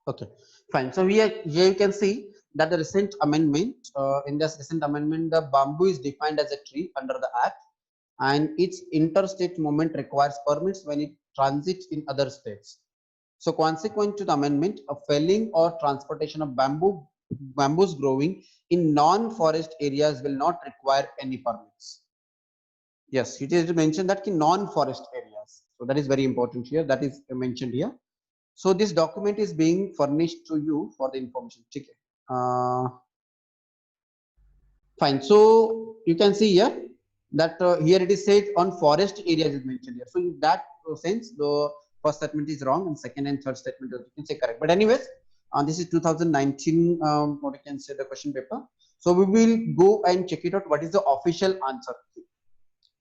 Okay, fine. So here you can see that the recent amendment, in this recent amendment, the bamboo is defined as a tree under the act, and its interstate movement requires permits when it transits in other states. So consequent to the amendment, a felling or transportation of bamboos growing in non-forest areas will not require any permits. Yes, it is mentioned that in non-forest areas. So that is very important here. That is mentioned here. So this document is being furnished to you for the information. Okay. Fine. So you can see here that here it is said on forest areas is mentioned here. So in that sense, the first statement is wrong and second and third statement you can say correct. But anyways, this is 2019. What you can say the question paper. So we will go and check it out. What is the official answer?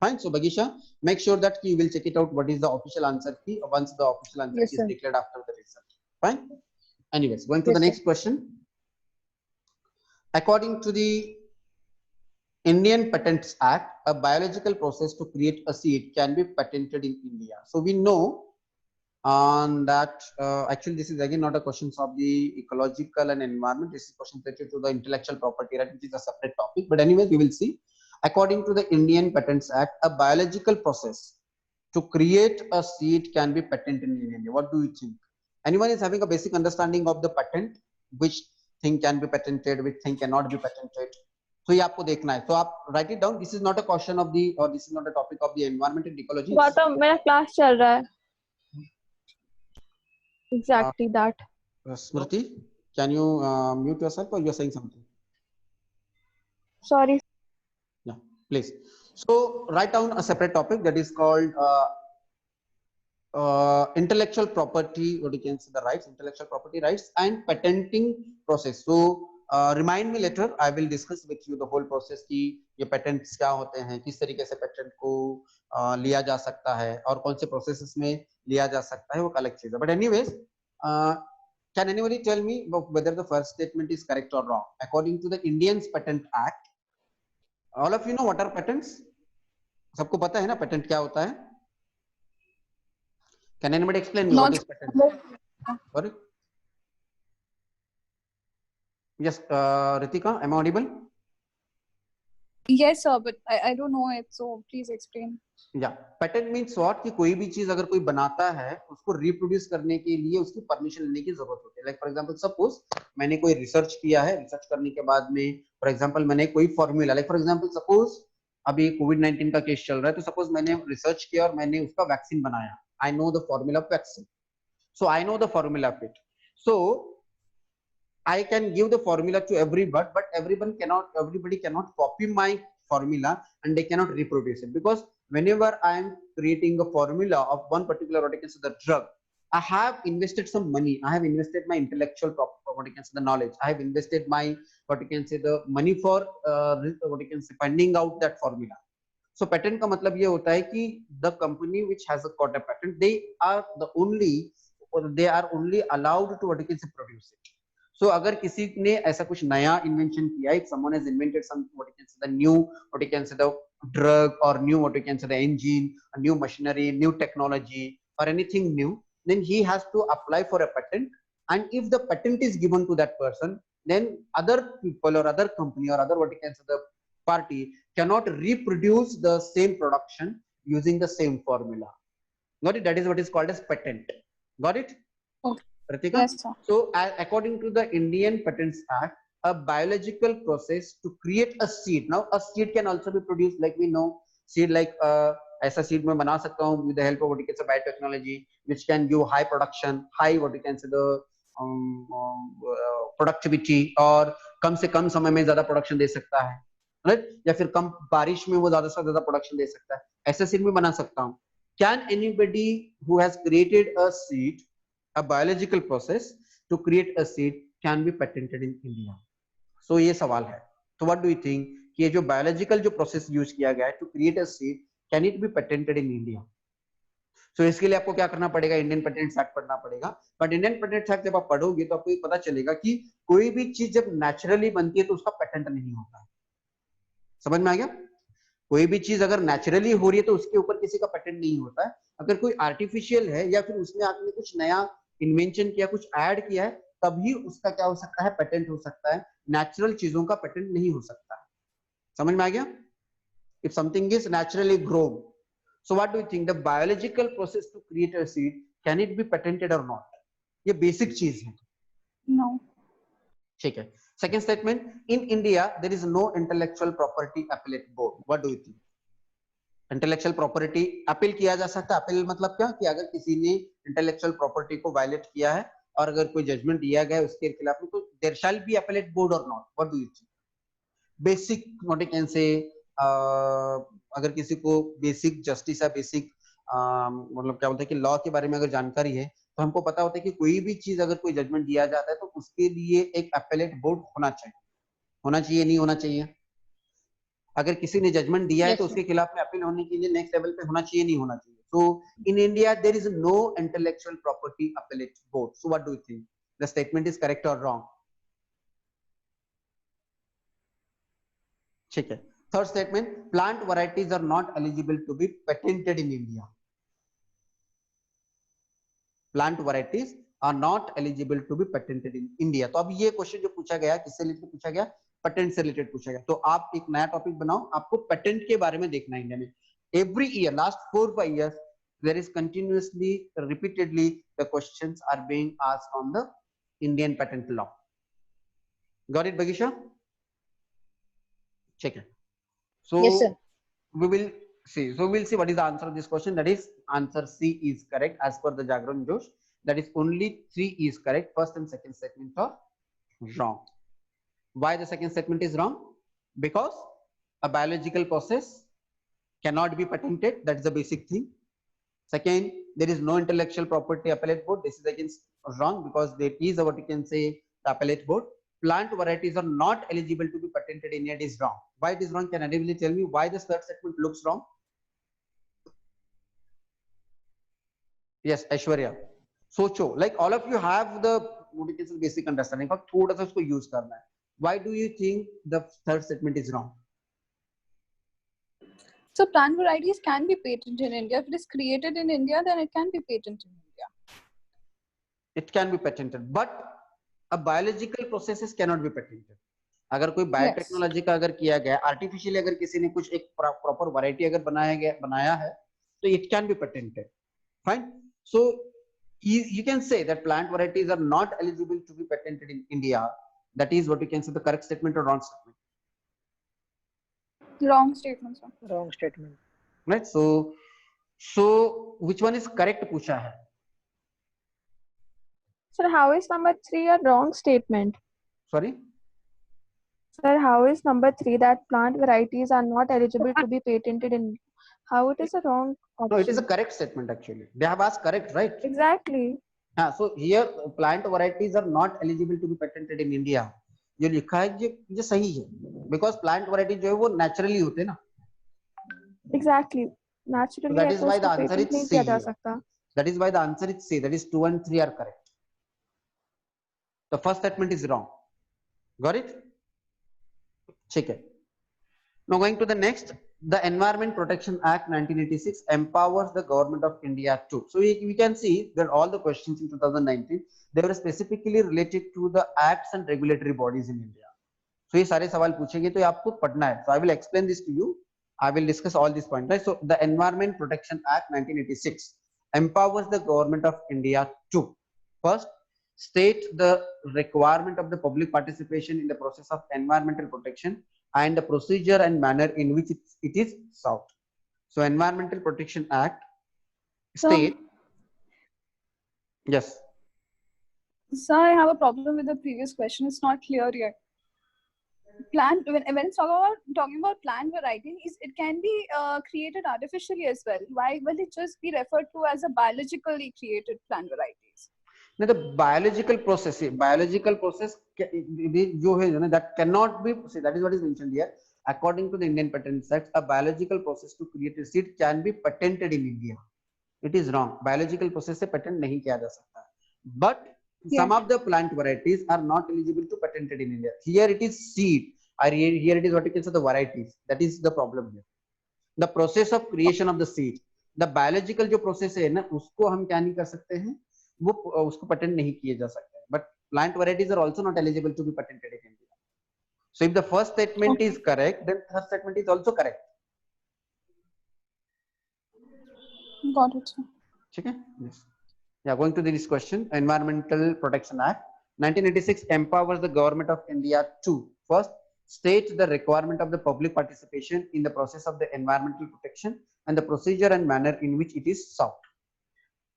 Fine. So Bagisha, make sure that you will check it out. What is the official answer key once the official answer Yes, key is sir. declared after the result. Fine. Anyways, going to Yes, the sir. next question. According to the Indian Patents Act, a biological process to create a seed can be patented in India. So we know on that actually this is again not a question of the ecological and environment. This is question related to the intellectual property right, which is a separate topic. But anyways, we will see. According to the Indian Patents Act, a biological process to create a seed can be patented in India. What do you think? Anyone is having a basic understanding of the patent? Which thing can be patented, which thing cannot be patented? So ये आपको देखना है. So आप write it down. This is not a question of the or this is not a topic of the environment and ecology. Gautam मेरा class चल रहा है. Exactly that. Smriti, can you mute yourself or you're saying something? Sorry. Yeah, please. So write down a separate topic that is called intellectual property, what you can say the rights, intellectual property rights and patenting process. So remind me later, I will discuss with you the whole process की ये patents क्या होते हैं, किस तरीके से patent को लिया जा सकता है और कौन से processes में लिया जा सकता है वो अलग चीज है. But anyways, can anybody tell me whether the first statement is correct or wrong? According to the Indian Patent Act, all of you know what are patents? सबको पता है ना patent क्या होता है? Can anybody explain me what is patent? Sorry? Yes, Ritika, am I audible? Yes, sir, but I don't know it, so please explain. Yeah, patent means what कि कोई भी चीज अगर कोई बनाता है उसको रिप्रोड्यूस करने के लिए उसकी परमिशन लेने की जरूरत होती है. लाइक फॉर एग्जांपल सपोज मैंने कोई रिसर्च किया है, रिसर्च करने के बाद में फॉर एग्जांपल मैंने कोई formula, like for example suppose अभी कोविड-19 का केस चल रहा है तो सपोज मैंने रिसर्च किया और मैंने उसका वैक्सीन बनाया. I know the formula of vaccine, so I know the formula of it, so I can give the formula to everyone, but everybody cannot copy my formula and they cannot reproduce it, because whenever I am creating a formula of one particular what I can say the drug, I have invested some money, I have invested my intellectual what you can say the knowledge, I have invested my what you can say the money for what you can say finding out that formula. So patent का मतलब ये होता है कि the company which has got a patent, they are only allowed to what you can say produce it. So अगर किसी ने ऐसा कुछ नया इन्वेंशन किया, if someone has invented some what you can say the new what you can say the drug or new what you can say the engine, a new machinery, new technology or anything new, then he has to apply for a patent, and if the patent is given to that person, then other people or other company or other what you can say the party cannot reproduce the same production using the same formula. Got it? That is what is called as patent. Got it? Okay. Ritika? Yes, sir. So according to the Indian Patents Act, a biological process to create a seed. Now a seed can also be produced, like we know seed like ऐसा seed मैं बना सकता हूँ with the help of what you can say biotechnology, which can give high production, high what you can say the productivity, और कम से कम समय में ज्यादा प्रोडक्शन दे सकता है, राइट? या फिर कम बारिश में वो ज्यादा से ज्यादा प्रोडक्शन दे सकता है. ऐसा सीड में बना सकता हूँ. Can anybody who has created a seed, a biological process to create a seed can be patented in India? So ये सवाल है. So what do you think कि ये जो biological जो process use किया गया है to create a seed, can it be patented in India? So इसके लिए आपको क्या करना पड़ेगा? इंडियन पेटेंट एक्ट पढ़ना पड़ेगा. बट इंडियन पेटेंट एक्ट जब आप पढ़ोगे तो आपको ये पता चलेगा कि कोई भी चीज जब नेचुरली बनती है तो उसका पेटेंट नहीं होता है. समझ में आ गया? कोई भी चीज अगर नेचुरली हो रही है तो उसके ऊपर किसी का पेटेंट नहीं होता है. अगर कोई आर्टिफिशियल है या फिर उसमें आपने कुछ नया इन्वेंशन किया, कुछ ऐड किया है, तभी उसका क्या हो सकता है, पेटेंट हो सकता है। नेचुरल चीजों का पेटेंट नहीं हो सकता है। समझ में आ गया? If something is naturally grown, so what do you think, the biological process to create a seed, can it be patented और नॉट? ये बेसिक चीज है। No. ठीक है। Second statement, in India there is no intellectual property appellate board, what do you think? Intellectual property appeal किया जा सकता है। अपील मतलब क्या, कि अगर किसी ने इंटेलेक्चुअल प्रॉपर्टी को वायलेट किया है और अगर कोई जजमेंट दिया गया उसके खिलाफ में, तो there shall be appellate board और not, what do you think? Basic what you can say, अगर किसी को बेसिक जस्टिस या बेसिक मतलब क्या बोलते हैं कि लॉ के बारे में अगर जानकारी है, तो हमको पता होता है कि कोई भी चीज अगर कोई जजमेंट दिया जाता है तो उसके लिए एक अपीलेट बोर्ड होना चाहिए। होना चाहिए, नहीं होना चाहिए? अगर किसी ने जजमेंट दिया है Yes, तो sir. उसके खिलाफ में अपील होने के लिए नेक्स्ट लेवल पे होना चाहिए, नहीं होना चाहिए? So in India there is no intellectual property appellate board, so what do you think, the statement is correct और रॉन्ग? ठीक है। Third statement, plant varieties are not eligible to be patented in India. Plant varieties are not eligible to be patented in India. तो अब ये question जो पूछा गया, किससे रिलेटेड पूछा गया? पेटेंट से रिलेटेड पूछा गया। तो आप एक नया टॉपिक बनाओ, आपको पेटेंट के बारे में देखना है इंडिया में। Every year, last 4-5 years, there is continuously, repeatedly, the questions are being asked on the Indian patent law. Got it, Bagisha? Check it. So Yes, sir. we will see. So we'll see what is the answer of this question. That is answer C is correct as per the Jagran Josh. That is only 3 is correct. First and second statement are wrong. Why the second statement is wrong? Because a biological process cannot be patented. That is the basic thing. Second, there is no intellectual property appellate board. This is against wrong because there is a, what you can say, the appellate board. Plant varieties are not eligible to be patented in India. It is wrong. Why it is wrong? Can anybody tell me why this third statement looks wrong? Yes, Aishwarya. सोचो, like all of you have the what you can say basic understanding, पर थोड़ा सा उसको use करना है. Why do you think the third statement is wrong? So plant varieties can be patented in India. If it is created in India, then it can be patented in India. It can be patented, but a biological processes cannot be patented. अगर कोई biotechnology का अगर किया गया, artificially अगर किसी ने कुछ एक प्रॉपर वैरायटी अगर बनाया है, तो it can be patented. Fine. So you can say that plant varieties are not eligible to be patented in India. That is what you can say, the correct statement or wrong statement? Wrong statement, sir. Wrong statement. Right. So which one is correct पूछा है? Sir, how is number 3 a wrong statement? Sorry. Sir, how is number 3 that plant varieties are not eligible to be patented in? How it is a wrong option? No, it is a correct statement actually. They have asked correct, right? Exactly. So here plant varieties are not eligible to be patented in India. जो लिखा है ये सही है, because plant variety जो है वो naturally होते हैं ना. Exactly. Naturally, So that is why the answer is नहीं C. किया जा सकता. That is why the answer is C. That is 2 and 3 are correct. The first statement is wrong. Got it? ठीक है. Now going to the next, the Environment Protection Act 1986 empowers the government of India too. So we can see that all the questions in 2019, they were specifically related to the acts and regulatory bodies in India. So ये सारे सवाल पूछेंगे तो ये आपको पढ़ना है. So I will explain this to you. I will discuss all these points. Right? So the Environment Protection Act 1986 empowers the government of India to first state the requirement of the public participation in the process of environmental protection and the procedure and manner in which it is sought. So Environmental Protection Act state. Yes. Sir, I have a problem with the previous question. It's not clear yet. Plant when it's talking about plant varieties, it can be created artificially as well. Why will it just be referred to as a biologically created plant varieties? No, the biological process जो है ना, that cannot be, see, that is what is mentioned here. According to the Indian Patent Act, a biological process to create a seed can be patented in India. It is wrong. Biological process से patent नहीं किया जा सकता. But some of the plant varieties are not eligible to patented in India. Here it is seed. Here it is what you can say the varieties. That is the problem here. The process of creation of the seed. The biological जो process है ना, उसको हम क्या नहीं कर सकते हैं, वो उसको patent नहीं किए जा सकते. But plant varieties are also not eligible to be patented in India. So if the first statement is correct, then third statement is also correct. Got it, sir. Okay. Yes. Yeah, going to this question. Environmental Protection Act 1986 empowers the government of India to first state the requirement of the public participation in the process of the environmental protection and the procedure and manner in which it is sought.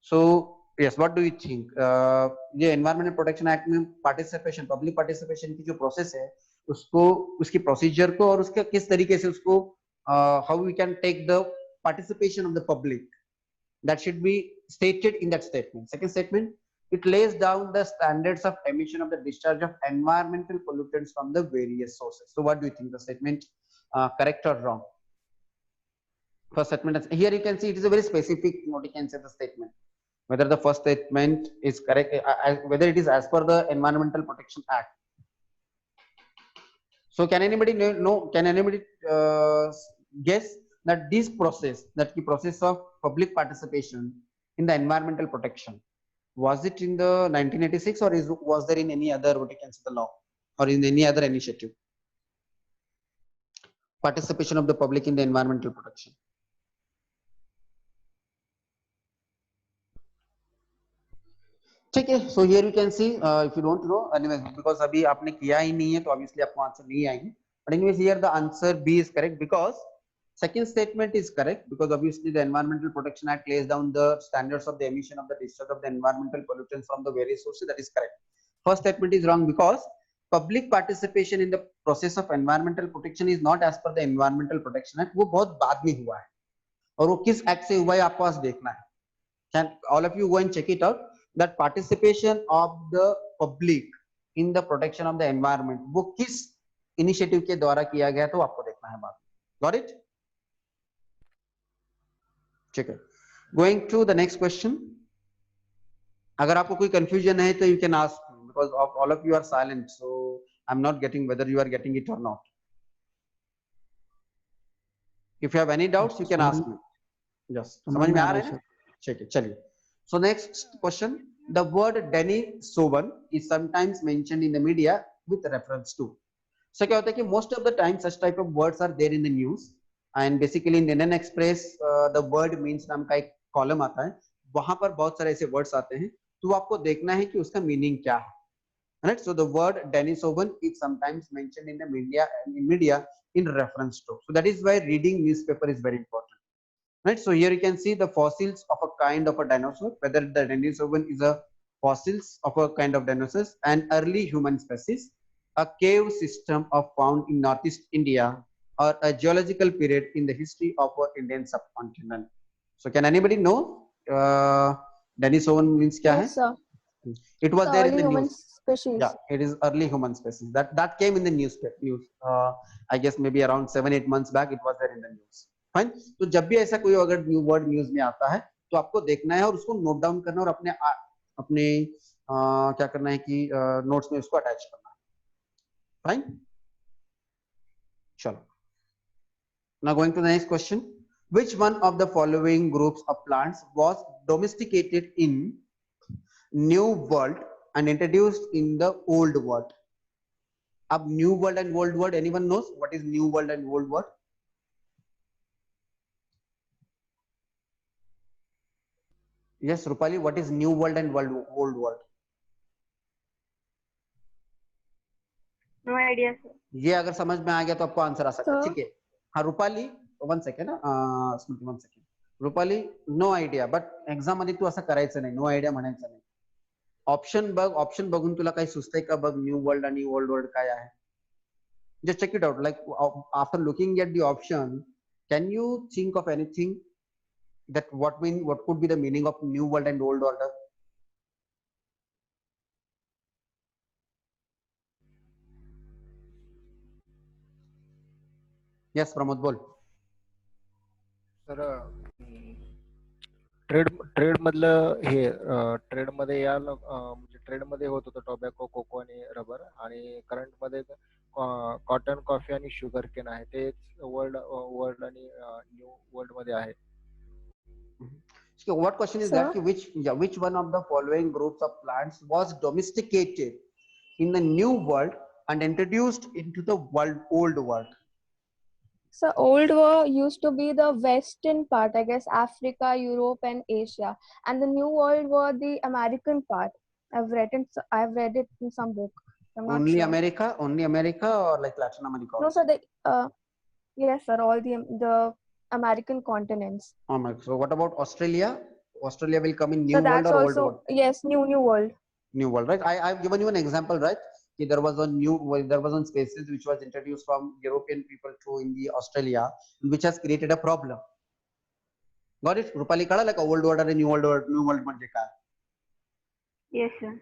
So yes, what do you think? ये Environmental Protection Act में participation, public participation की जो process है, उसको उसकी procedure को और उसके किस तरीके से उसको how we can take the participation of the public, that should be stated in that statement. Second statement, it lays down the standards of emission of the discharge of environmental pollutants from the various sources. So what do you think, the statement correct or wrong? First statement, here you can see it is a very specific, what you can say the statement, whether the first statement is correct, whether it is as per the Environmental Protection Act. So can anybody know, can anybody guess that this process, that the process of public participation in the environmental protection, was it in the 1986 or was there in any other, what you can say, the law or in any other initiative? Participation of the public in the environmental protection. ठीक है, so here you can see if you don't know, anyway, because अभी आपने किया ही नहीं है तो obviously आपको answer नहीं आएंगे, but anyways here the answer B is correct because second statement is correct because obviously the Environmental Protection Act lays down the standards of the emission of the discharge of the environmental pollutants from the various sources, that is correct. First statement is wrong because public participation in the process of environmental protection is not as per the Environmental Protection Act, वो बहुत बाद में हुआ है और वो किस act से हुआ है आपको आज देखना है. Can all of you go and check it out, that participation of the public in the protection of the environment वो किस इनिशिएटिव के द्वारा किया गया तो आपको देखना है बात. Got it? ठीक है. Going to the next question. अगर आपको कोई confusion है तो you can ask me because of all of you are silent, so I'm not getting whether you are getting it or not. If you have any doubts, you can ask me. Yes. समझ में आ रहा है ना? ठीक है, चलिए. So next question. The word Denisovan is sometimes mentioned in the media with reference to. So क्या होता है कि most of the time such type of words are there in the news and basically in Indian Express the word means नाम का एक column आता है, वहां पर बहुत सारे ऐसे वर्ड्स आते हैं तो आपको देखना है कि उसका मीनिंग क्या है. Right? So the word Denisovan is sometimes mentioned in the media in reference to. So that is why reading newspaper is very important. Right, so here you can see the fossils of a kind of a dinosaur, whether the Denisovan is a fossils of a kind of dinosaurs and early human species, a cave system of found in Northeast India, or a geological period in the history of our Indian subcontinent. So can anybody know Denisovan means kya hai? Yes, sir. It was there in the news. Species. Yeah, it is early human species. That came in the news. I guess maybe around 7-8 months back it was there in the news. Fine. तो जब भी ऐसा कोई अगर new word news में आता है तो आपको देखना है और उसको नोट डाउन करना और अपने क्या करना है कि नोट्स में उसको अटैच करना है. फाइन, चलो. Now going to the next question. Which one of the following groups of plants was domesticated in new world and introduced in the old world? अब new world and old world, anyone knows what is new world and old world? Yes, Rupali, what is new world and old world? No idea, sir. ये अगर समझ में आ गया तो आपको answer आ सकता है. ठीक है. हाँ Rupali, 1 second Smriti 1 second. Rupali, no idea, but exam मध्ये तू असं करायचं नाही, नो आयडिया म्हणायचं नाही. ऑप्शन बघून तुला काही सुचतंय का बघ, न्यू वर्ल्ड आणि ओल्ड वर्ल्ड काय आहे. Just check it out. Like after looking at the option, can you think of anything that what could be the meaning of new world and old order? Yes, Pramod, बोल. Sir trade मधलं हे trade मध्ये म्हणजे trade मध्ये होत होतं tobacco, cocoa आणि rubber, आणि current मध्ये कॉटन, कॉफी आणि शुगर केन आहे. तेच वर्ल्ड आणि न्यू वर्ल्ड मध्ये आहे. So what question is that? Which one of the following groups of plants was domesticated in the new world and introduced into the old world? So old world used to be the western part, I guess Africa, Europe, and Asia, and the new world were the American part. I've read it in some book. I'm not Only sure. America, or like Latin America No, also? sir. Yes, sir. All the American continents. So what about Australia? Australia will come in new So world that's or old world? also, yes, new world. New world, right? I've given you an example, right? There was one species which was introduced from European people to in the Australia, which has created a problem. Got it? Rupali, कळालं का old world आणि new world म्हणजे काय? Yes, sir.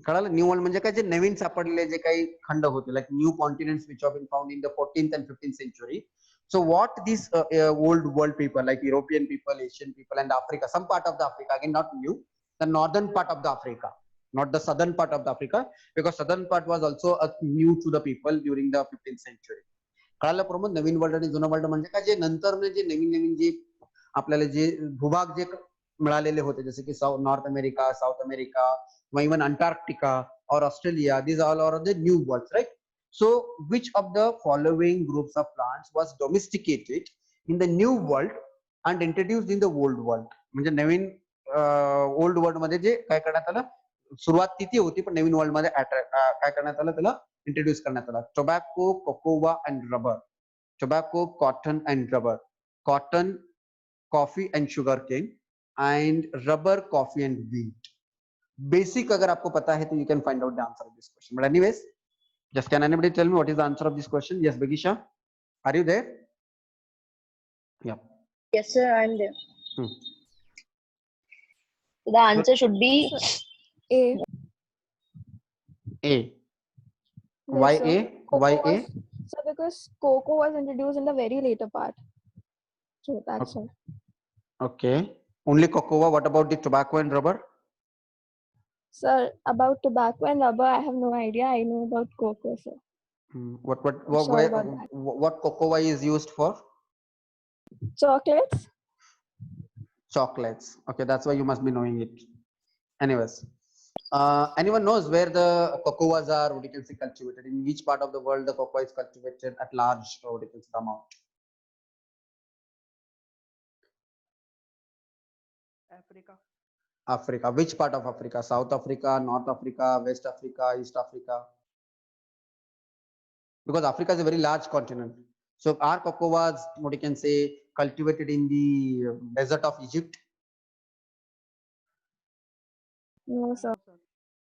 कळालं? New world म्हणजे काय, जे नवीन सापडलेले जे काही खंड होते, like new continents which have been found in the 14th and 15th century. So what these old world people like European people, Asian people, and Africa, some part of the Africa, again not new, the northern part of the Africa, not the southern part of the Africa, because southern part was also new to the people during the 15th century. कळालं प्रमोद? नवीन world आणि जुनं world म्हणजे काय, जे नंतर जे नवीन जे आपल्याला जे भूभाग जे मिळालेले होते, जसे की north America, south America, even Antarctica or Australia, these all are the new worlds, right? So which of the following groups of plants was domesticated in the new world and introduced in the old world? म्हणजे नवीन old world मध्ये जे काय करण्यात आलं, सुरुवात तिथे होती पण नवीन world मध्ये काय करण्यात आलं, त्याला इंट्रोड्यूस करण्यात आलं. Tobacco, cocoa and rubber. Tobacco, cotton and rubber. Cotton, coffee and sugar cane, and rubber, coffee and wheat. Basic अगर आपको पता है तो you can find out the answer of this question. But anyways, just can anybody tell me what is the answer of this question? Yes, Begisha, are you there? Yeah. Yes, sir, I'm there. So the answer should be A. A. Yes, Why sir. A? Why A? So because cocoa was introduced in the very later part. So that's all. Okay. Only cocoa. What about the tobacco and rubber? Sir, about tobacco and rubber, I have no idea. I know about cocoa, sir. What cocoa is used for? Chocolates. Chocolates. Okay, that's why you must be knowing it. Anyways, anyone knows where the cocoas are, what you can say, cultivated? In which part of the world the cocoa is cultivated at large, or what you can say, amount? Africa. Africa. Which part of Africa? South Africa, North Africa, West Africa, East Africa? Because Africa is a very large continent. So are cocoas, what you can say, cultivated in the desert of Egypt? No, sir.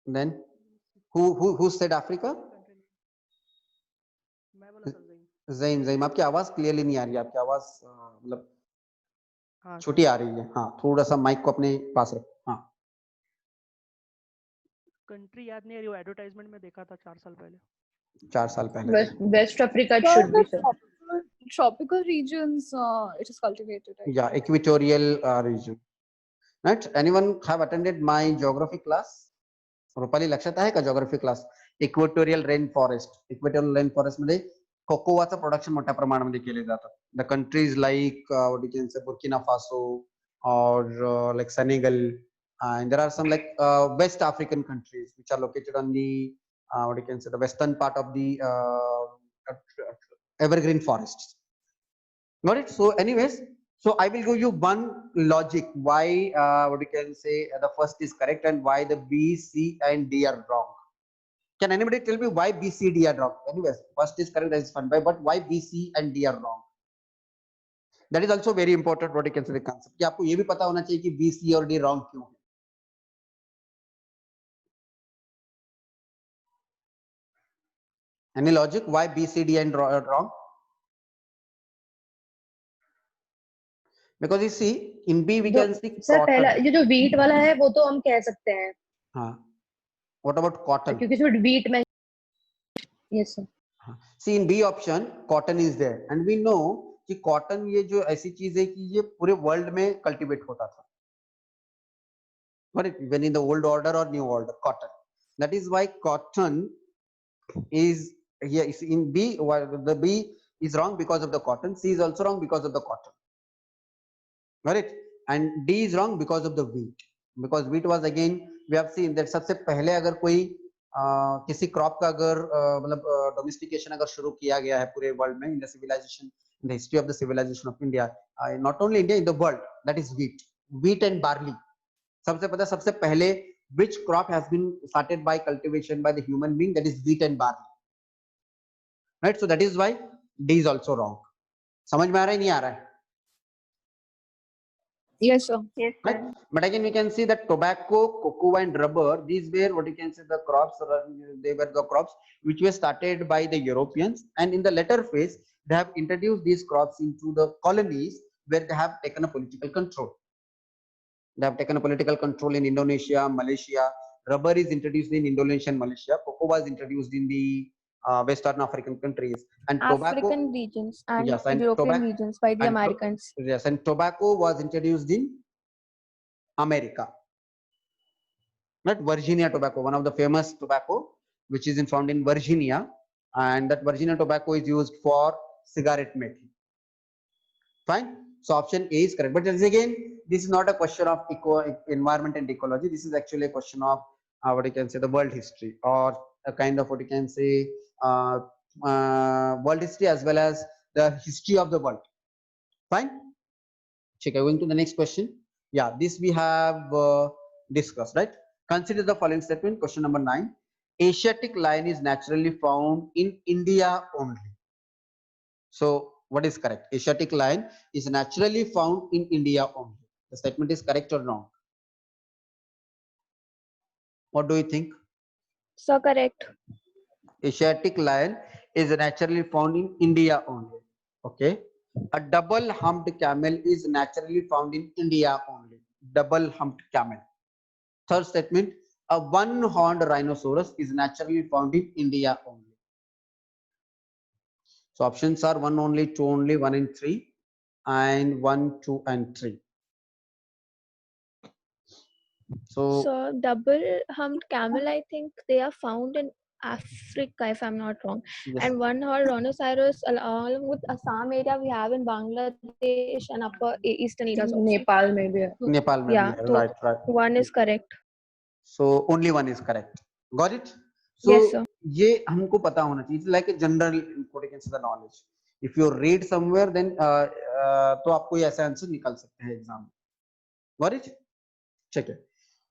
Then who said Africa? मैं बोला sir ज़हीम. ज़हीम, आपकी आवाज clearly नहीं आ रही है. आपकी आवाज मतलब हाँ छोटी आ रही है. हाँ, थोड़ा सा माइक को अपने पास रखो. हाँ, कंट्री याद नहीं आ रही, वो एडवर्टाइजमेंट में देखा था 4 साल पहले. 4 साल पहले. West Africa it should be, sir. Tropical regions, it is cultivated. Right? Yeah, equatorial region. Right? Anyone have attended my geography class? Rupali लक्षात आहे का geography class? Equatorial rainforest. Equatorial rainforest मध्ये कोकोआचं प्रोडक्शन मोठ्या प्रमाणामध्ये केले जातात. The countries like what you can say, Burkina Faso or like Senegal, and there are some like West African countries which are located on the what you can say, the western part of the evergreen forests. Got it? So anyways, so I will give you one logic why what you can say the first is correct and why the B, C, and D are wrong. Can anybody tell me why B, C, D are wrong? Anyways, first is correct, that is fine, but why B, C, and D are wrong? That is also very important. What you can say the concept. कि आपको ये भी पता होना चाहिए कि B, C और D wrong क्यों है. Any logic why B, C, D and wrong? Because you see in B we can see sir cotton. पहला ये जो wheat वाला है वो तो हम कह सकते हैं. हाँ. What about cotton? क्योंकि इसमें wheat में. Yes, sir. See in B option cotton is there and we know कि cotton ये जो ऐसी चीज है कि ये पूरे वर्ल्ड में कल्टीवेट होता था. But when in the old order or new order, cotton. That is why cotton is here. In B, the B is wrong because of the cotton. C is also wrong because of the cotton. Got it? And D is wrong because of the wheat. Because wheat was again we have seen that सबसे पहले अगर कोई किसी crop का अगर मतलब domestication अगर शुरू किया गया है पूरे वर्ल्ड में in the civilization, in the history of the civilization of India, not only India, in the world, that is wheat and barley. सबसे पता सबसे पहले which crop has been started by cultivation by the human being, that is wheat and barley, right? So that is why D is also wrong. समझ में आ रहा है नहीं आ रहा है? Yes, sir. Yes, Right? sir. But again we can see that tobacco, cocoa and rubber, these were what you can say the crops, they were the crops which were started by the Europeans, and in the later phase they have introduced these crops into the colonies where they have taken a political control. They have taken a political control in Indonesia, Malaysia. Rubber is introduced in Indonesia and Malaysia. Cocoa was introduced in the Western African countries, and tobacco, African regions and yes, and European regions by the and Americans. yes, and tobacco was introduced in America. Not Virginia tobacco, one of the famous tobacco, which is found in Virginia, and that Virginia tobacco is used for cigarette making. Fine. So option A is correct. But again, this is not a question of environment and ecology. This is actually a question of what you can say the world history, or a kind of what you can say world history as well as the history of the world. Fine. Check. Going to the next question. Yeah, this we have discussed, right? Consider the following statement. Question number 9. Asiatic lion is naturally found in India only. So what is correct? Asiatic lion is naturally found in India only. The statement is correct or wrong? What do you think? So correct. Asiatic lion is naturally found in India only. Okay. A double humped camel is naturally found in India only. Double humped camel. Third statement, a one-horned rhinoceros is naturally found in India only. So options are 1 only, 2 only, 1 and 3, and 1, 2 and 3. So double humped camel, I think they are found in Africa, if I'm not wrong. Yes. And one-horned rhinoceros along with Assam area we have in Bangladesh and upper eastern areas also. Nepal में भी है. Nepal maybe, Yeah, so right, right. one is correct. So only one is correct. Got it? So Yes, sir. ये हमको पता होना चाहिए. It's like a general importance of the knowledge. If you read somewhere, then तो आपको ये ऐसा answer निकल सकते हैं एग्जाम में. Got it? Check it.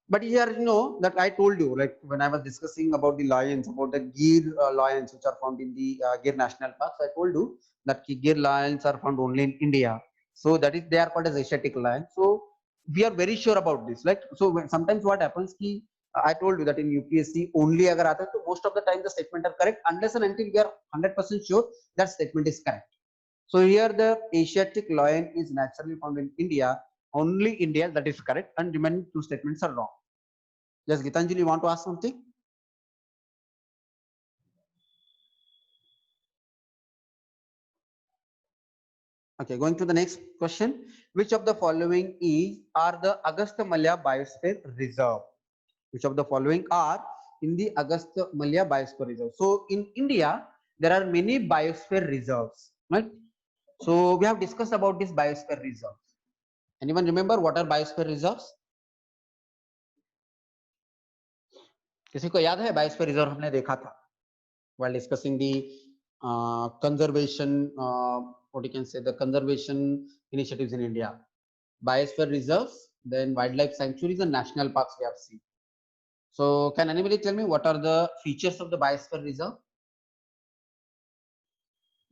But here you know that I told you, like when I was discussing about the lions, about the Gir lions which are found in the Gir National Park, so I told you that Gir lions are found only in India. So that is, they are called as Asiatic lions. So we are very sure about this. Like so, when, sometimes what happens ki I told you that in UPSC only agar aata hai, so most of the time the statement are correct unless and until we are 100% sure that statement is correct. So here the Asiatic lion is naturally found in India, only India, that is correct, and remaining two statements are wrong. Yes, Gitanjali, you want to ask something? Okay, going to the next question. Which of the following are the Agastyamalaya Biosphere Reserve? Which of the following are in the Agastyamalaya Biosphere Reserve? So in India, there are many biosphere reserves, right? So we have discussed about this biosphere reserves. Anyone remember what are biosphere reserves? किसी को याद है biosphere reserve हमने देखा था while discussing the conservation what you can say the conservation initiatives in India. Biosphere reserves, then wildlife sanctuaries and national parks we have seen. So can anybody tell me what are the features of the biosphere reserve?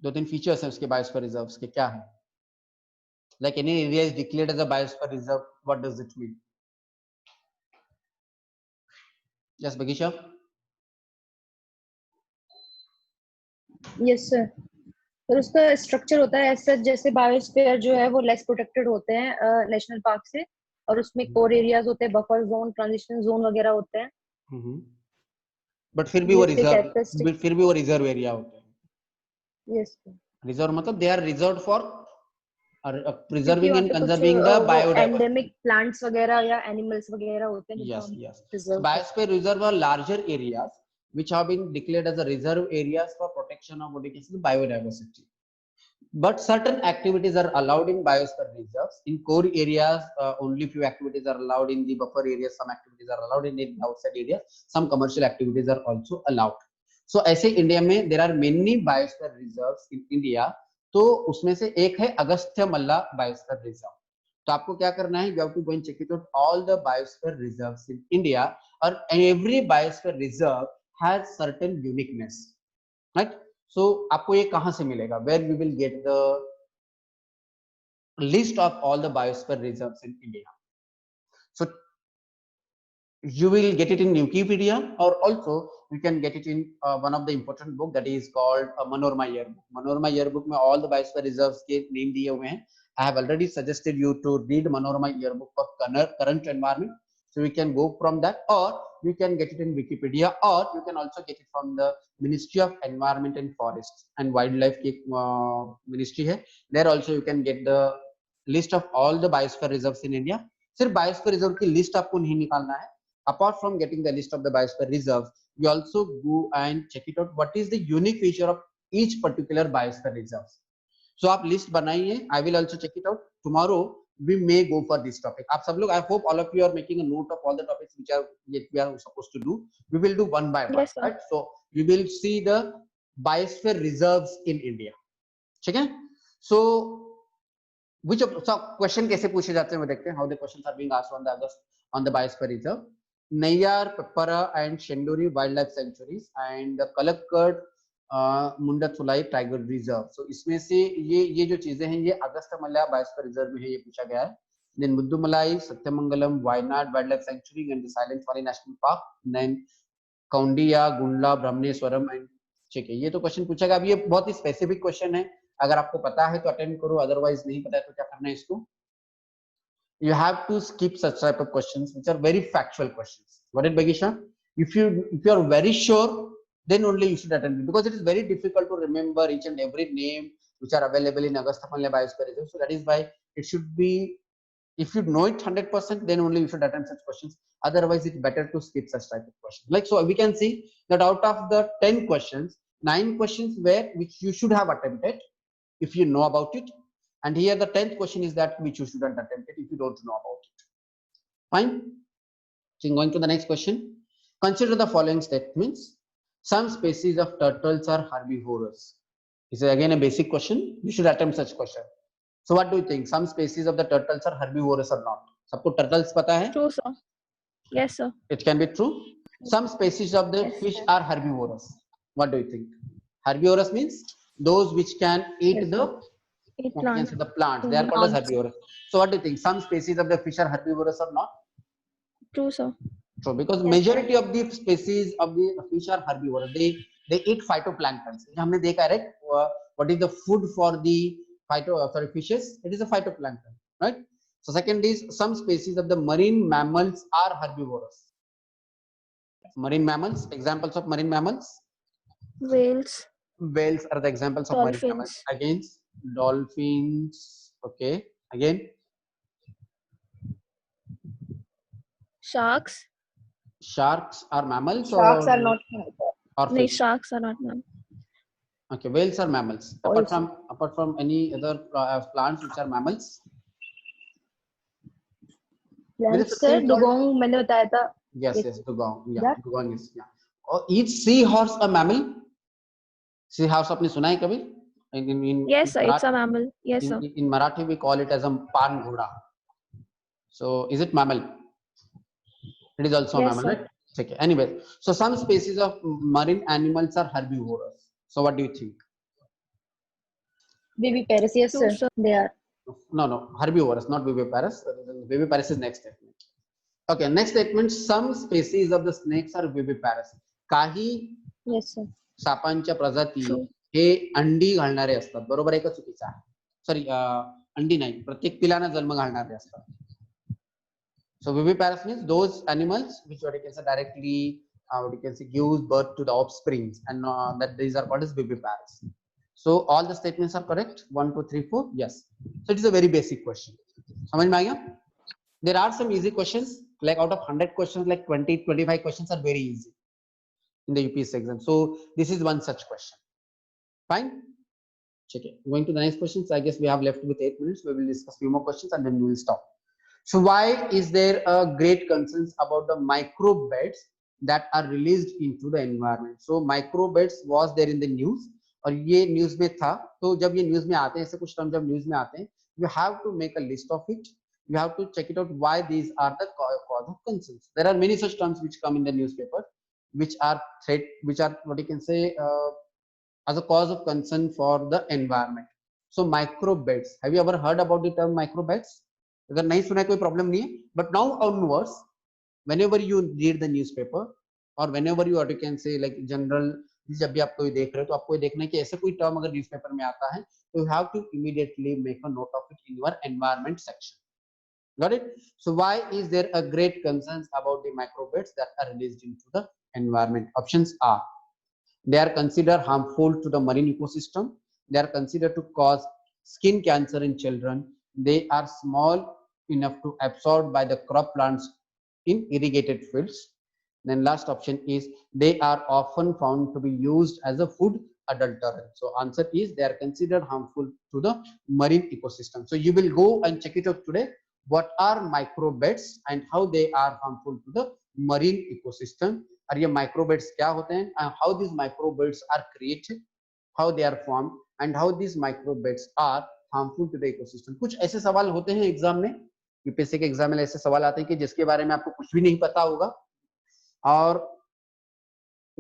दो तीन features हैं उसके biosphere reserves के क्या है? Like any area is declared as a biosphere reserve, what does it mean? Yes, Bagisha. Yes sir. तो उसका structure होता है ऐसा जैसे बायोस्फीयर जो है वो लेस प्रोटेक्टेड होते हैं नेशनल पार्क से, और उसमें कोर एरियाज होते हैं, बफर जोन, ट्रांजिशन जोन वगैरह होते हैं. बट फिर भी वो रिजर्व एरिया होते हैं. Yes sir. रिजर्व मतलब they are reserved for preserving and conserving the biodiversity. Endemic plants वगैरह या एनिमल्स वगैरह होते हैं. Yes, yes. Biosphere reserve are larger areas which have been declared as a reserve areas for protection of what you can say the biodiversity. but certain activities are allowed in biosphere reserves. In core areas, only few activities are allowed. In the buffer areas, some activities are allowed. In the outside areas, some commercial activities are also allowed. So ऐसे India में there are many biosphere reserves in India. तो उसमें से एक है अगस्त्यमल्ला biosphere reserve. तो आपको क्या करना है, you have to go and check it out all the biosphere reserves in India, or every biosphere reserve has certain uniqueness, right? So आपको ये कहां से मिलेगा? Where we will get the list of all the biosphere reserves in India? So you will get it in Wikipedia, or also you can get it in one of the important book that is called Manorama Yearbook. Manorama Yearbook में all the biosphere reserves के name दिए हुए हैं. I have already suggested you to read Manorama Yearbook for current environment. So you can go from that, or you can get it in Wikipedia, or you can also get it from the Ministry of Environment and Forests and Wildlife की ministry है. There also you can get the list of all the biosphere reserves in India. सिर्फ biosphere reserve की list आपको नहीं निकालना है. Apart from getting the list of the biosphere reserves, you also go and check it out what is the unique feature of each particular biosphere reserves. So आप list बनाइए. I will also check it out. Tomorrow we may go for this topic. आप सब लोग, I hope all of you are making a note of all the topics which are we are supposed to do. We will do one by one, Yes, sir. right? So we will see the biosphere reserves in India. ठीक है? So which of so question कैसे पूछे जाते हैं वो देखते हैं. How the questions are being asked on the biosphere reserve. Nayyar, Peppara and Shenduri wildlife sanctuaries and the Kalakad Mundathulai Tiger Reserve. So इसमें से ये जो चीजें हैं ये अगस्त्यमल्ला बायोस्फीयर रिजर्व में है, ये पूछा गया है. Then Muddumalai, Satyamangalam, Wayanad Wildlife Sanctuary and the Silent Valley National Park. Then Kaundiya, Gundla, Brahmneswaram and ठीक है, ये तो क्वेश्चन पूछा गया. अब ये बहुत ही स्पेसिफिक क्वेश्चन है. अगर आपको पता है तो अटेंड करो, अदरवाइज नहीं पता है तो क्या करना है इसको. You have to skip such type of questions which are very factual questions. What did Bagisha? If you are very sure, then only you should attend it, because it is very difficult to remember each and every name which are available in Agasthamala Biosphere Reserve. So that is why it should be, if you know it 100%, then only you should attend such questions. Otherwise, it's better to skip such type of questions. Like so, we can see that out of the 10 questions, 9 questions were which you should have attempted if you know about it. And here the 10th question is that which you shouldn't attempt it if you don't know about it. Fine. So going to the next question. Consider the following statements. Some species of turtles are herbivorous. This is again a basic question. You should attempt such question. So what do you think? Some species of the turtles are herbivorous or not? सबको turtles पता है? True, sir. Yes, sir. It can be true. Some species of the Yes, fish sir. are herbivorous. What do you think? Herbivorous means those which can eat Yes, the Eat what we can plant. say the plants. They are called as Plants. herbivorous. So what do you think? Some species of the fish are herbivorous or not? True, sir. True, because Yes, majority of the species of the fish are herbivorous. They eat phytoplankton. हमने देखा है, right? What is the food for the fishes? It is a phytoplankton, right? So second is some species of the marine mammals are herbivorous. Marine mammals. Examples of marine mammals. Whales. Whales are the examples of marine mammals. Dolphins. Again, dolphins. Okay. Again, Sharks. sharks are mammals. sharks or are not. or No, fish. sharks are not mammals. Okay, whales are mammals. Also. Apart from any other plants which are mammals. Plants sir, dugong मैंने बताया था. Yes, yes, dugong. Yeah, That? dugong is yeah. Or each seahorse a mammal. Seahorse आपने सुना है कभी? Yes, sir. It's a mammal. Yes, sir. In Marathi we call it as a pan ghoda. So is it mammal? It is also a Yes, mammal, sir. right? Okay. Anyway, so some species of marine animals are herbivorous. So what do you think? Viviparous, yes True, sir. sir. They are. No, herbivorous, not viviparous. Viviparous is next statement. Okay, next statement. Some species of the snakes are viviparous. काही Yes sir. सापांच्या प्रजाती True. हे अंडी घालणारे असतात. बरोबर आहे का चुकीचं आहे? सॉरी, अंडी नाही, प्रत्येक पिलांना जन्म घालणारे असतात. So viviparous means those animals which what you can say directly what you can say gives birth to the offsprings, and that these are called as viviparous. So all the statements are correct. 1, 2, 3, 4. Yes. So it is a very basic question. समझ में आ गया? There are some easy questions, like out of 100 questions, like 20-25 questions are very easy in the UPSC exam. So this is one such question. Fine. ठीक है, going to the next questions. I guess we have left with 8 minutes. We will discuss few more questions and then we will stop. So why is there a great concerns about the microbes that are released into the environment? So microbes was there in the news, और ये news में था. तो जब ये news में आते हैं, ऐसे कुछ टर्म जब न्यूज में आते हैं, you have to make a list of it. You have to check it out why these are the cause of concerns. There are many such terms which come in the newspaper, which are what you can say as a cause of concern for the environment. So microbes, have you ever heard about the term microbes? अगर नहीं सुना है कोई problem नहीं है, but now onwards whenever you read the newspaper or whenever you can say like general, जब भी आप कोई देख रहे हो तो आपको ये देखना है कि ऐसे कोई टर्म अगर न्यूज़पेपर में आता है तो you have to immediately make a note of it in your environment section. Got it? So why is there a great concerns about the microbes that are released into the environment? Options are: they are considered harmful to the marine ecosystem, they are considered to cause skin cancer in children, they are small enough to absorb by the crop plants in irrigated fields. Then last option is they are often found to be used as a food adulterant. So answer is they are considered harmful to the marine ecosystem. So you will go and check it out today, what are microbes and how they are harmful to the marine ecosystem. और ये microbes क्या होते हैं, and how these microbes are created, how they are formed and how these microbes are harmful to the ecosystem. कुछ ऐसे सवाल होते हैं एग्जाम में, यूपीएससी के एग्जाम में ऐसे सवाल आते हैं कि जिसके बारे में आपको कुछ भी नहीं पता होगा, और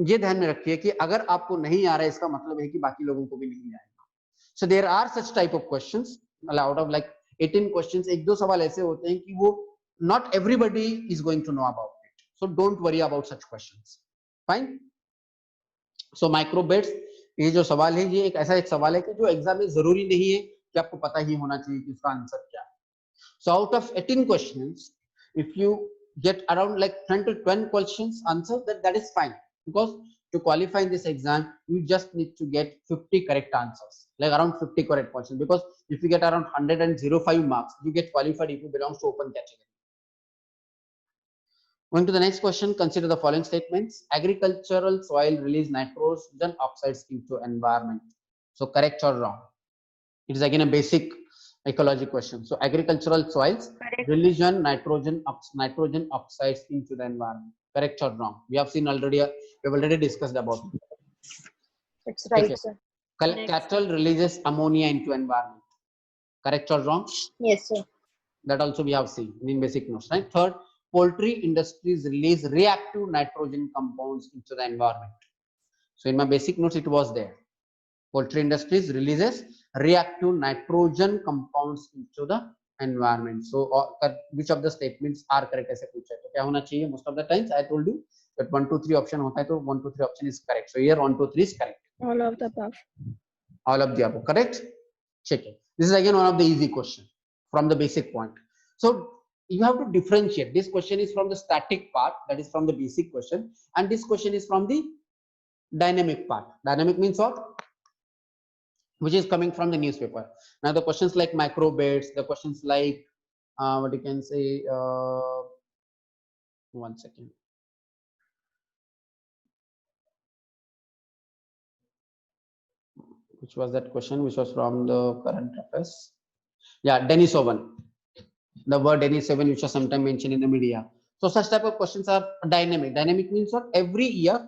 ये ध्यान में रखिए कि अगर आपको नहीं आ रहा है इसका मतलब है कि बाकी लोगों को भी नहीं आएगा. So there are such type of questions, out of like 18 questions, एक दो सवाल ऐसे होते हैं कि वो not everybody is going to know about it. So don't worry about such questions. Fine. So microbes, ये जो सवाल है ये एक ऐसा एक सवाल है कि जो एग्जाम में जरूरी नहीं है कि आपको पता ही होना चाहिए कि इसका आंसर क्या है. So out of 18 questions, if you get around like 10 to 12 questions answer, that is fine, because to qualify in this exam you just need to get 50 correct answers, like around 50 correct questions, because if you get around 105 marks you get qualified if you belong to open category. Going to the next question, consider the following statements. Agricultural soil release nitrogen oxides into environment. So correct or wrong? It is again a basic ecology question. So agricultural soils release nitrogen oxides into the environment. Correct or wrong? We have seen already, we have already discussed about it. It's right, Okay. sir. Cattle releases ammonia into environment. Correct or wrong? Yes, sir. That also we have seen in basic notes, right? Third, poultry industries release reactive nitrogen compounds into the environment. So in my basic notes it was there. Poultry industries releases reactive nitrogen compounds into the environment. So which of the statements are correct? ऐसे पूछा है तो क्या होना चाहिए? Most of the times I told you that 1 2 3 option होता है, तो 1 2 3 option is correct. So here 1 2 3 is correct. All of the above. All of the above correct. Check it. This is again one of the easy question from the basic point. So you have to differentiate. This question is from the static part, that is from the basic question, and this question is from the dynamic part. Dynamic means what? Which is coming from the newspaper. Now the questions like microbes, the questions like what you can say, 1 second. Which was that question? Which was from the current affairs? Yeah, Denisovan. The word Denisovan, which was sometimes mentioned in the media. So such type of questions are dynamic. Dynamic means what? Every year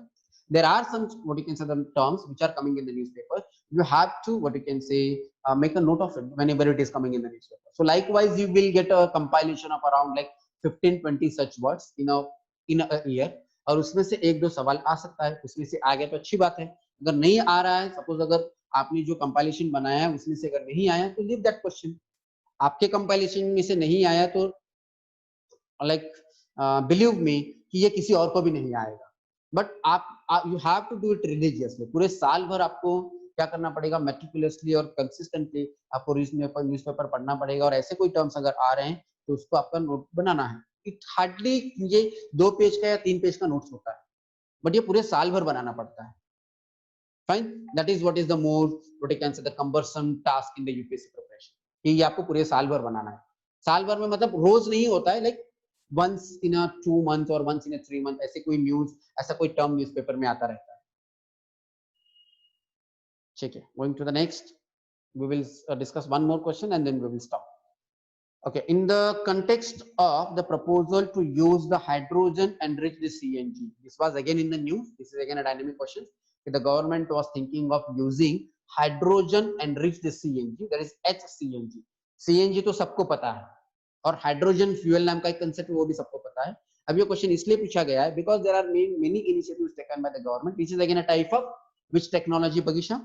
there are some what you can say the terms which are coming in the newspaper. You have to what you can say make a note of it whenever it is coming in the newspaper. So likewise, you will get a compilation of around like 15-20 such words in a year. और उसमें से एक दो सवाल आ सकता है, उसमें से आ गया तो अच्छी बात है. अगर नहीं आ रहा है, सपोज अगर आपने जो कंपाइलेशन बनाया है उसमें से अगर नहीं आया तो लीव दैट क्वेश्चन. आपके कंपाइलेशन में से नहीं आया तो लाइक बिलीव मी कि ये किसी और को भी नहीं आएगा. बट आप you have to do it religiously. पूरे साल भर आपको क्या करना पड़ेगा? मेटिकुलसली और कंसिस्टेंटली आपको न्यूज़पेपर पढ़ना पड़ेगा, और ऐसे कोई टर्म्स अगर आ रहे हैं तो उसको आपका नोट बनाना है. इट हार्डली ये 2 पेज का या 3 पेज का नोट्स होता है, बट ये पूरे साल भर बनाना पड़ता है. Fine, that is what is the more what you can say the cumbersome task in the UPSC preparation. ये आपको पूरे साल भर बनाना है. साल भर में मतलब रोज नहीं होता है, like once in a 2 month or once in a 3 month ऐसे कोई न्यूज, ऐसा कोई टर्म न्यूज़पेपर में आता रहता है. ठीक है, going to the next. We will discuss one more question and then we will stop. Okay, in the context of the proposal to use the hydrogen enriched CNG, this was again in the news. This is again a dynamic question. The government was thinking of using hydrogen enriched CNG, that is HCNG. CNG तो सबको पता है और hydrogen fuel नाम का एक concept वो भी सबको पता है. अब ये क्वेश्चन इसलिए पूछा गया है because there are many initiatives taken by the government. This is again a type of which technology, Bagisha?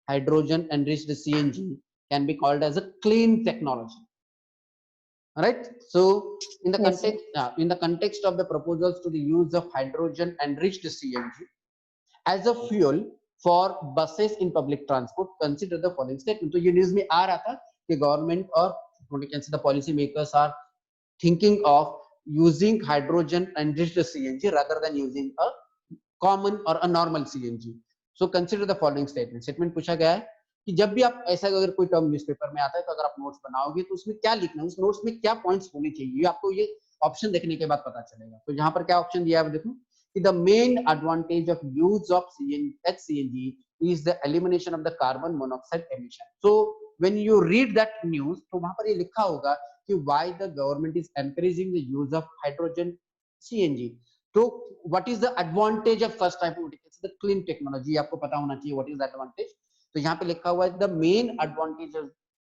Hydrogen enriched CNG can be called as a clean technology. Right. So in the context of the proposals to the use of hydrogen enriched CNG as a fuel for buses in public transport, consider the following statement. तो ये news में आ रहा था कि government और the policy makers are thinking of using hydrogen enriched CNG rather than using a common or a normal CNG. So consider the following statement. Statement पूछा गया है कि जब भी आप ऐसा अगर कोई टर्म न्यूज़पेपर में आता है तो अगर आप नोट्स बनाओगे तो उसमें क्या लिखना है, उस नोट्स में क्या पॉइंट्स होने चाहिए, आपको ये ऑप्शन देखने के बाद पता चलेगा. तो यहाँ पर क्या ऑप्शन दिया है देखो कि the main advantage of use of HCNG is the elimination of the carbon monoxide emission. So when you read that news तो वहां पर ये लिखा होगा कि why the government is encouraging the use of hydrogen CNG. तो what is the advantage of first type of the clean technology, आपको पता होना चाहिए what is the advantage. तो यहाँ पे लिखा हुआ है the main advantage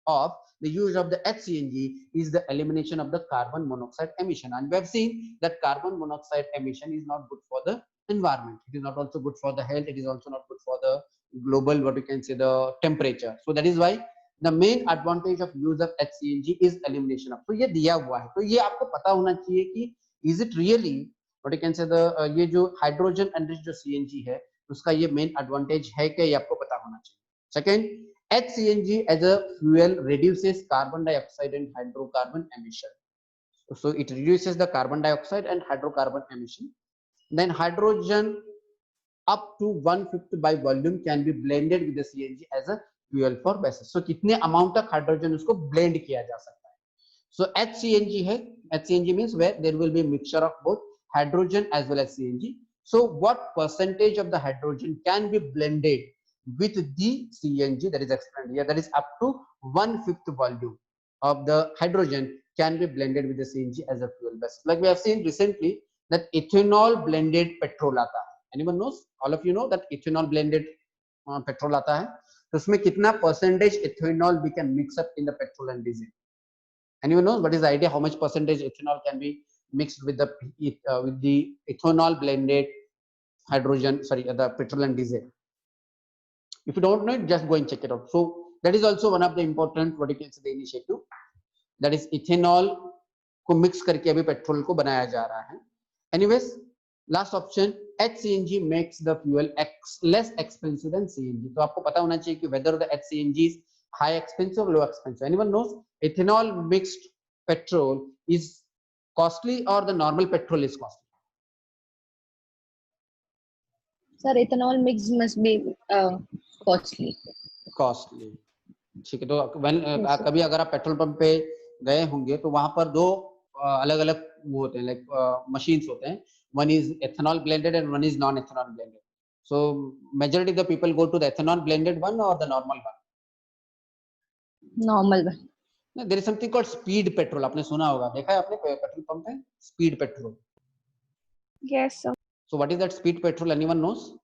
of the use of the HCNG is the elimination of the carbon monoxide emission, and we have seen that carbon monoxide emission is not good for the environment. It is not also good for the health. It is also not good for the global, what you can say, the temperature. So that is why the main advantage of use of HCNG is elimination of. तो ये दिया हुआ है, तो ये आपको पता होना चाहिए कि is it really what you can say the ये जो hydrogen enriched जो CNG है उसका ये main advantage है क्या, ये आपको पता होना चाहिए. Second, HCNG as a fuel reduces carbon dioxide and hydrocarbon emission. So it reduces the carbon dioxide and hydrocarbon emission. Then hydrogen up to 1/5 by volume can be blended with the CNG as a fuel for buses. So कितने amount तक hydrogen उसको blend किया जा सकता है. So HCNG है, HCNG means where there will be a mixture of both hydrogen as well as CNG. So what percentage of the hydrogen can be blended with the CNG, that is explained here, that is up to 1/5 volume of the hydrogen can be blended with the CNG as a fuel bus. Like we have seen recently that ethanol blended petrol आता है. Anyone knows? All of you know that ethanol blended petrol आता है. तो उसमें कितना percentage ethanol we can mix up in the petrol and diesel? Anyone knows what is the idea? How much percentage ethanol can be mixed with the ethanol blended hydrogen? Sorry, the petrol and diesel. If you don't know it, just go and check it out. So that is also one of the important what you can say the initiative, that is ethanol को mix करके अभी petrol को बनाया जा रहा है. Anyways, last option, HCNG makes the fuel less expensive than CNG. तो आपको पता होना चाहिए कि whether the HCNG is high expensive or low expensive. Anyone knows ethanol mixed petrol is costly or the normal petrol is costly? Sir, ethanol mix must be costly. Costly. ठीक है. तो when कभी अगर आप पेट्रोल पंप पे गए होंगे तो वहां पर दो अलग अलग वो होते हैं, like machines होते हैं. One is ethanol blended and one is non-ethanol blended. So majority of the people go to the ethanol blended one or the normal one? Normal one. There is something called speed petrol. आपने सुना होगा, देखा है आपने petrol pump पे speed petrol? Yes, sir. So what is that speed petrol? Anyone knows?